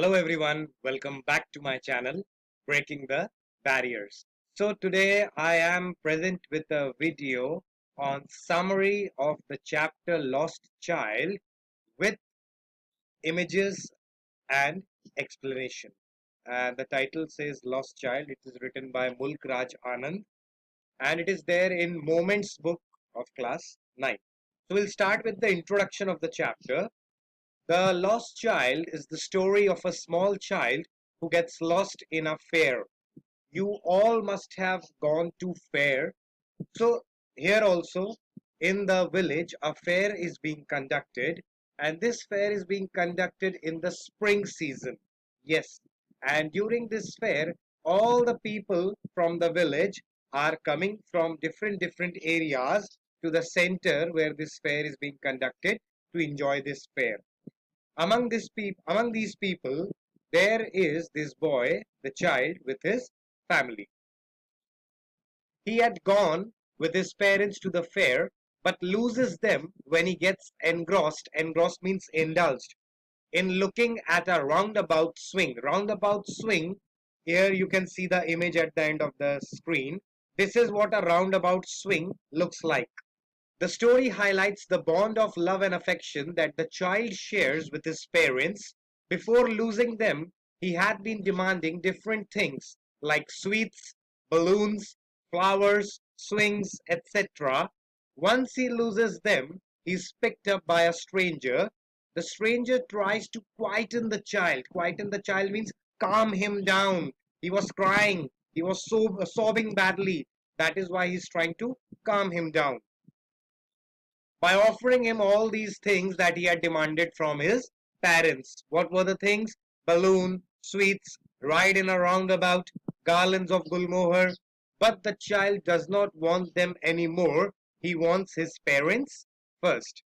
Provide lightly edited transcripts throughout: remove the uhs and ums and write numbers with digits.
Hello everyone, welcome back to my channel, Breaking the Barriers. So today I am present with a video on summary of the chapter Lost Child with images and explanation. And the title says Lost Child. It is written by Mulk Raj Anand and it is there in Moments book of class 9. So we'll start with the introduction of the chapter. The Lost Child is the story of a small child who gets lost in a fair. You all must have gone to fair. So here also in the village a fair is being conducted, and this fair is being conducted in the spring season. Yes, and during this fair all the people from the village are coming from different areas to the center where this fair is being conducted to enjoy this fair. Among these people, there is this boy, the child, with his family. He had gone with his parents to the fair, but loses them when he gets engrossed. Engrossed means indulged in looking at a roundabout swing. Roundabout swing, here you can see the image at the end of the screen. This is what a roundabout swing looks like. The story highlights the bond of love and affection that the child shares with his parents. Before losing them, he had been demanding different things like sweets, balloons, flowers, swings, etc. Once he loses them, he is picked up by a stranger. The stranger tries to quieten the child. Quieten the child means calm him down. He was crying. He was sobbing badly. That is why he is trying to calm him down by offering him all these things that he had demanded from his parents. What were the things? Balloon, sweets, ride in a roundabout, garlands of gulmohar. But the child does not want them anymore. He wants his parents first.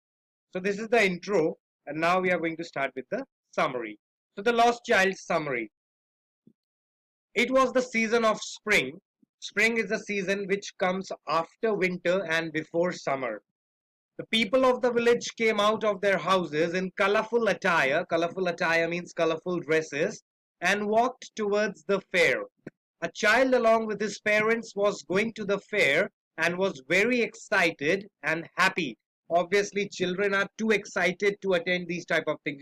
So this is the intro, and now we are going to start with the summary. So the Lost Child summary. It was the season of spring. Spring is a season which comes after winter and before summer. The people of the village came out of their houses in colorful attire. Colorful attire means colorful dresses, and walked towards the fair. A child along with his parents was going to the fair and was very excited and happy. Obviously, children are too excited to attend these type of things.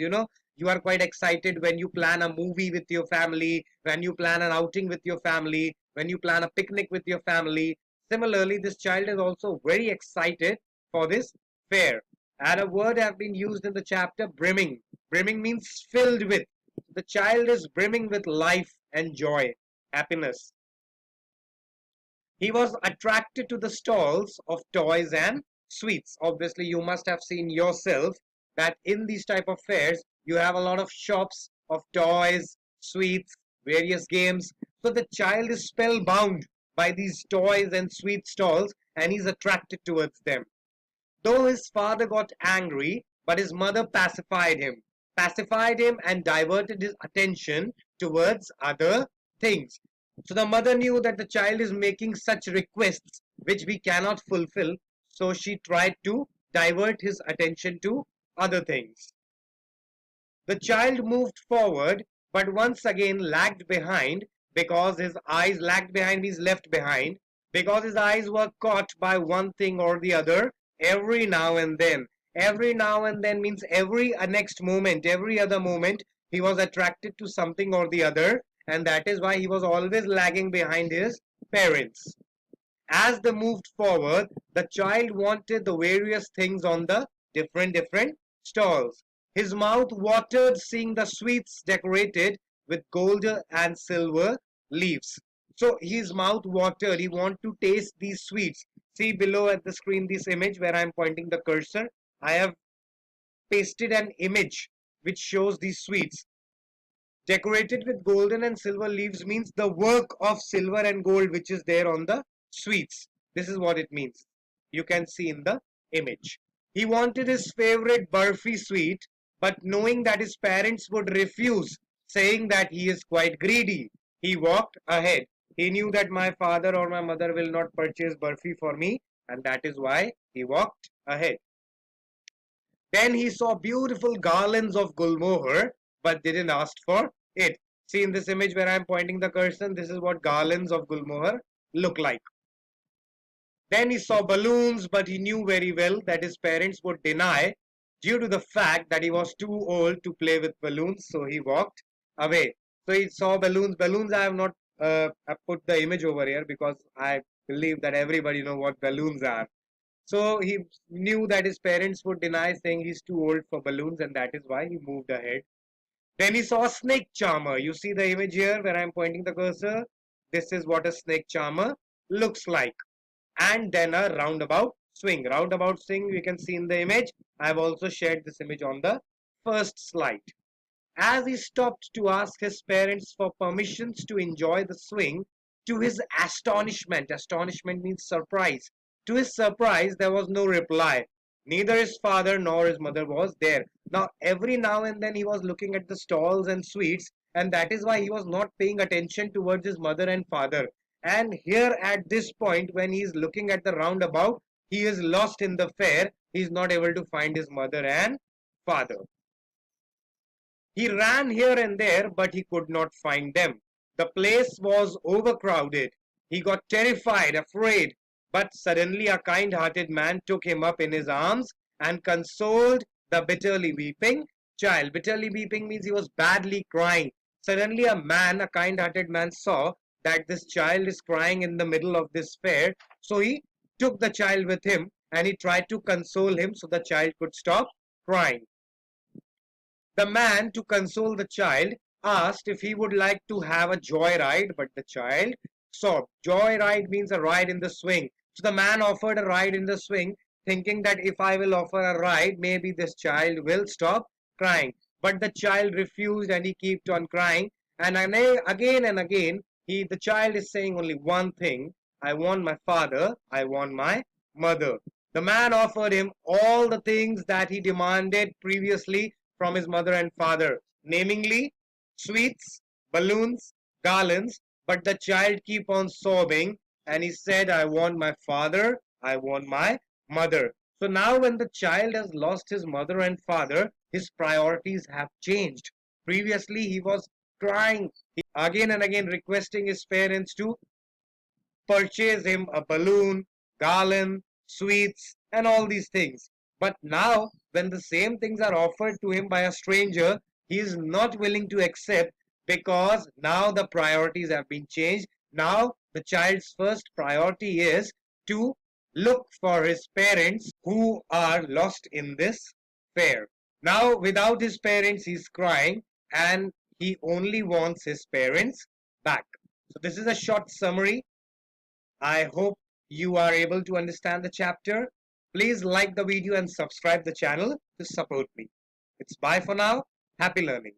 You are quite excited when you plan a movie with your family, when you plan an outing with your family, when you plan a picnic with your family. Similarly, this child is also very excited for this fair. And a word have been used in the chapter, brimming. Brimming means filled with. The child is brimming with life and joy, happiness. He was attracted to the stalls of toys and sweets. Obviously, you must have seen yourself that in these type of fairs, you have a lot of shops of toys, sweets, various games. So the child is spellbound by these toys and sweet stalls, and he's attracted towards them. Though his father got angry, but his mother pacified him and diverted his attention towards other things. So the mother knew that the child is making such requests which we cannot fulfill, so she tried to divert his attention to other things. The child moved forward, but once again lagged behind because his eyes lagged behind means left behind, because his eyes were caught by one thing or the other every now and then. Every now and then means every next moment, every other moment, he was attracted to something or the other, and that is why he was always lagging behind his parents. As they moved forward, the child wanted the various things on the different stalls. His mouth watered seeing the sweets decorated with gold and silver leaves. So his mouth watered. He wanted to taste these sweets. See below at the screen this image where I am pointing the cursor. I have pasted an image which shows these sweets. Decorated with golden and silver leaves means the work of silver and gold which is there on the sweets. This is what it means. You can see in the image. He wanted his favorite burfi sweet, but knowing that his parents would refuse, saying that he is quite greedy, he walked ahead. He knew that my father or my mother will not purchase burfi for me, and that is why he walked ahead. Then he saw beautiful garlands of gulmohar, but didn't ask for it. See in this image where I'm pointing the cursor, this is what garlands of Gulmohar look like. Then he saw balloons, but he knew very well that his parents would deny due to the fact that he was too old to play with balloons, so he walked away. So he saw balloons. Balloons, I have not put the image over here because I believe that everybody know what balloons are. So he knew that his parents would deny, saying he's too old for balloons, and that is why he moved ahead. Then he saw a snake charmer. You see the image here where I'm pointing the cursor? This is what a snake charmer looks like. And then a roundabout swing. Roundabout swing we can see in the image. I have also shared this image on the first slide. As he stopped to ask his parents for permissions to enjoy the swing, to his astonishment, astonishment means surprise, to his surprise, there was no reply. Neither his father nor his mother was there. Now, every now and then he was looking at the stalls and sweets, and that is why he was not paying attention towards his mother and father. And here at this point, when he is looking at the roundabout, he is lost in the fair. He is not able to find his mother and father. He ran here and there, but he could not find them. The place was overcrowded. He got terrified, afraid, but suddenly a kind-hearted man took him up in his arms and consoled the bitterly weeping child. Bitterly weeping means he was badly crying. Suddenly a man, a kind-hearted man, saw that this child is crying in the middle of this fair. So he took the child with him and he tried to console him so the child could stop crying. The man, to console the child, asked if he would like to have a joyride, but the child sobbed. Joyride means a ride in the swing. So the man offered a ride in the swing, thinking that if I will offer a ride, maybe this child will stop crying. But the child refused and he kept on crying. And again and again, the child is saying only one thing: I want my father, I want my mother. The man offered him all the things that he demanded previously from his mother and father, namely sweets, balloons, garlands, but the child keep on sobbing and he said, I want my father, I want my mother. So now when the child has lost his mother and father, his priorities have changed. Previously he was crying again and again requesting his parents to purchase him a balloon, garland, sweets, and all these things. But now, when the same things are offered to him by a stranger, he is not willing to accept because now the priorities have been changed. Now, the child's first priority is to look for his parents who are lost in this fair. Now, without his parents, he's crying and he only wants his parents back. So, this is a short summary. I hope you are able to understand the chapter. Please like the video and subscribe the channel to support me. It's bye for now. Happy learning.